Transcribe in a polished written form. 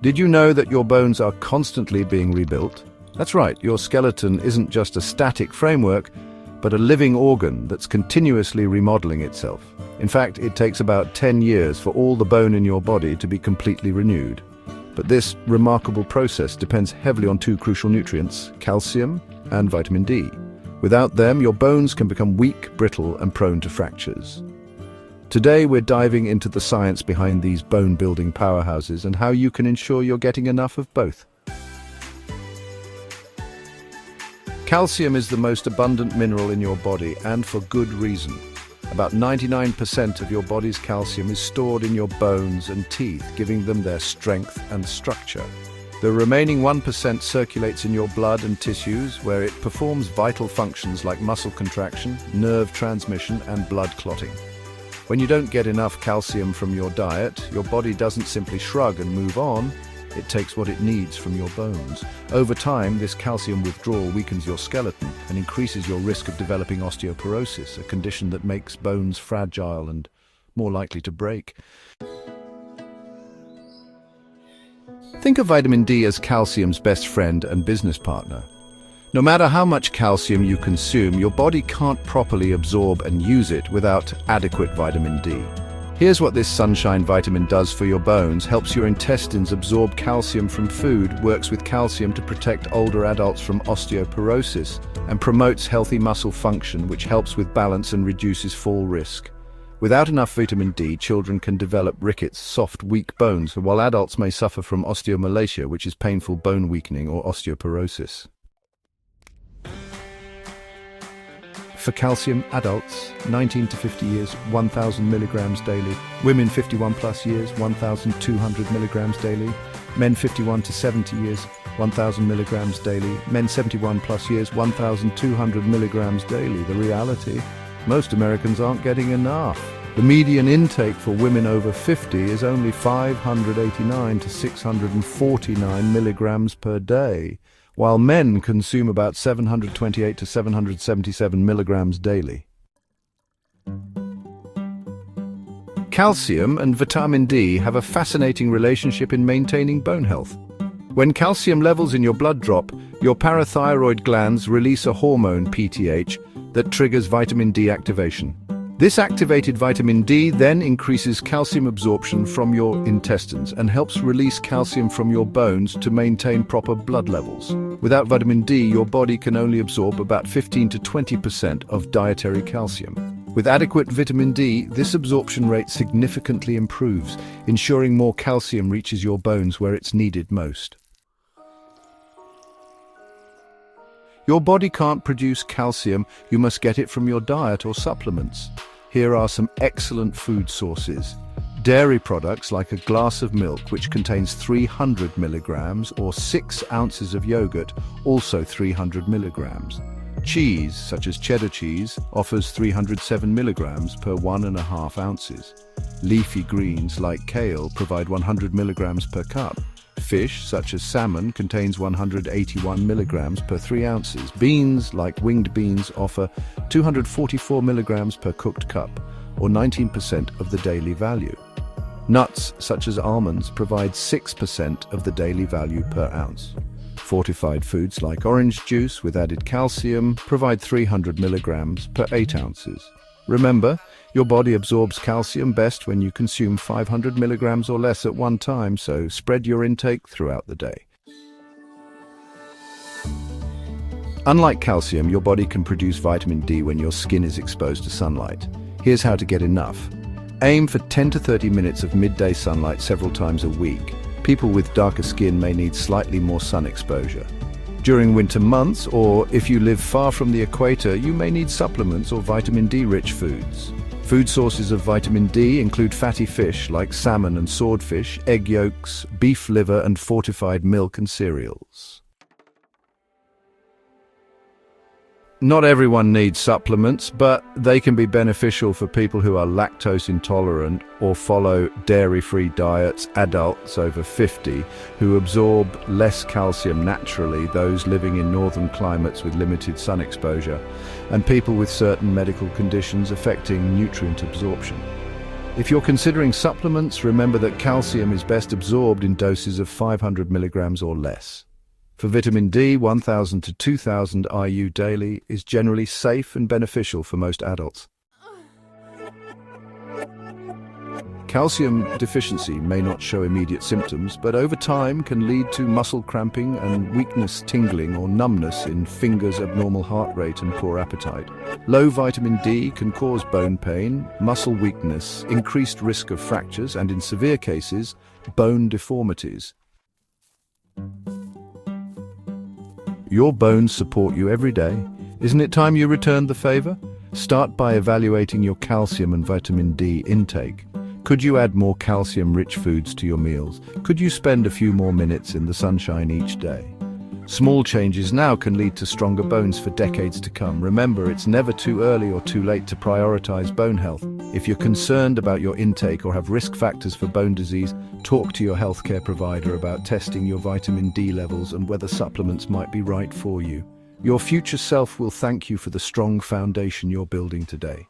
Did you know that your bones are constantly being rebuilt? That's right, your skeleton isn't just a static framework, but a living organ that's continuously remodeling itself. In fact, it takes about 10 years for all the bone in your body to be completely renewed. But this remarkable process depends heavily on two crucial nutrients, calcium and vitamin D. Without them, your bones can become weak, brittle, and prone to fractures. Today, we're diving into the science behind these bone-building powerhouses and how you can ensure you're getting enough of both. Calcium is the most abundant mineral in your body, and for good reason. About 99% of your body's calcium is stored in your bones and teeth, giving them their strength and structure. The remaining 1% circulates in your blood and tissues, where it performs vital functions like muscle contraction, nerve transmission, and blood clotting. When you don't get enough calcium from your diet, your body doesn't simply shrug and move on. It takes what it needs from your bones. Over time, this calcium withdrawal weakens your skeleton and increases your risk of developing osteoporosis, a condition that makes bones fragile and more likely to break. Think of vitamin D as calcium's best friend and business partner. No matter how much calcium you consume, your body can't properly absorb and use it without adequate vitamin D. Here's what this sunshine vitamin does for your bones: helps your intestines absorb calcium from food, works with calcium to protect older adults from osteoporosis, and promotes healthy muscle function, which helps with balance and reduces fall risk. Without enough vitamin D, children can develop rickets, soft, weak bones, while adults may suffer from osteomalacia, which is painful bone weakening, or osteoporosis. For calcium, adults 19 to 50 years, 1,000 milligrams daily. Women 51 plus years, 1,200 milligrams daily. Men 51 to 70 years, 1,000 milligrams daily. Men 71 plus years, 1,200 milligrams daily. The reality: most Americans aren't getting enough. The median intake for women over 50 is only 589 to 649 milligrams per day, while men consume about 728 to 777 milligrams daily. Calcium and vitamin D have a fascinating relationship in maintaining bone health. When calcium levels in your blood drop, your parathyroid glands release a hormone, PTH, that triggers vitamin D activation. This activated vitamin D then increases calcium absorption from your intestines and helps release calcium from your bones to maintain proper blood levels. Without vitamin D, your body can only absorb about 15 to 20% of dietary calcium. With adequate vitamin D, this absorption rate significantly improves, ensuring more calcium reaches your bones where it's needed most. Your body can't produce calcium, you must get it from your diet or supplements. Here are some excellent food sources. Dairy products like a glass of milk, which contains 300 milligrams, or 6 ounces of yogurt, also 300 milligrams. Cheese, such as cheddar cheese, offers 307 milligrams per 1.5 ounces. Leafy greens like kale provide 100 milligrams per cup. Fish, such as salmon, contains 181 milligrams per 3 ounces. Beans, like winged beans, offer 244 milligrams per cooked cup, or 19% of the daily value. Nuts, such as almonds, provide 6% of the daily value per ounce. Fortified foods like orange juice with added calcium provide 300 milligrams per 8 ounces. Remember, your body absorbs calcium best when you consume 500 milligrams or less at one time, so spread your intake throughout the day. Unlike calcium, your body can produce vitamin D when your skin is exposed to sunlight. Here's how to get enough. Aim for 10 to 30 minutes of midday sunlight several times a week. People with darker skin may need slightly more sun exposure. During winter months, or if you live far from the equator, you may need supplements or vitamin D-rich foods. Food sources of vitamin D include fatty fish like salmon and swordfish, egg yolks, beef liver, and fortified milk and cereals. Not everyone needs supplements, but they can be beneficial for people who are lactose intolerant or follow dairy-free diets, adults over 50 who absorb less calcium naturally, those living in northern climates with limited sun exposure, and people with certain medical conditions affecting nutrient absorption. If you're considering supplements, remember that calcium is best absorbed in doses of 500 milligrams or less. For vitamin D, 1000 to 2000 IU daily is generally safe and beneficial for most adults. Calcium deficiency may not show immediate symptoms, but over time can lead to muscle cramping and weakness, tingling or numbness in fingers, abnormal heart rate and poor appetite. Low vitamin D can cause bone pain, muscle weakness, increased risk of fractures and, in severe cases, bone deformities. Your bones support you every day. Isn't it time you returned the favor? Start by evaluating your calcium and vitamin D intake. Could you add more calcium-rich foods to your meals? Could you spend a few more minutes in the sunshine each day? Small changes now can lead to stronger bones for decades to come. Remember, it's never too early or too late to prioritize bone health. If you're concerned about your intake or have risk factors for bone disease, talk to your healthcare provider about testing your vitamin D levels and whether supplements might be right for you. Your future self will thank you for the strong foundation you're building today.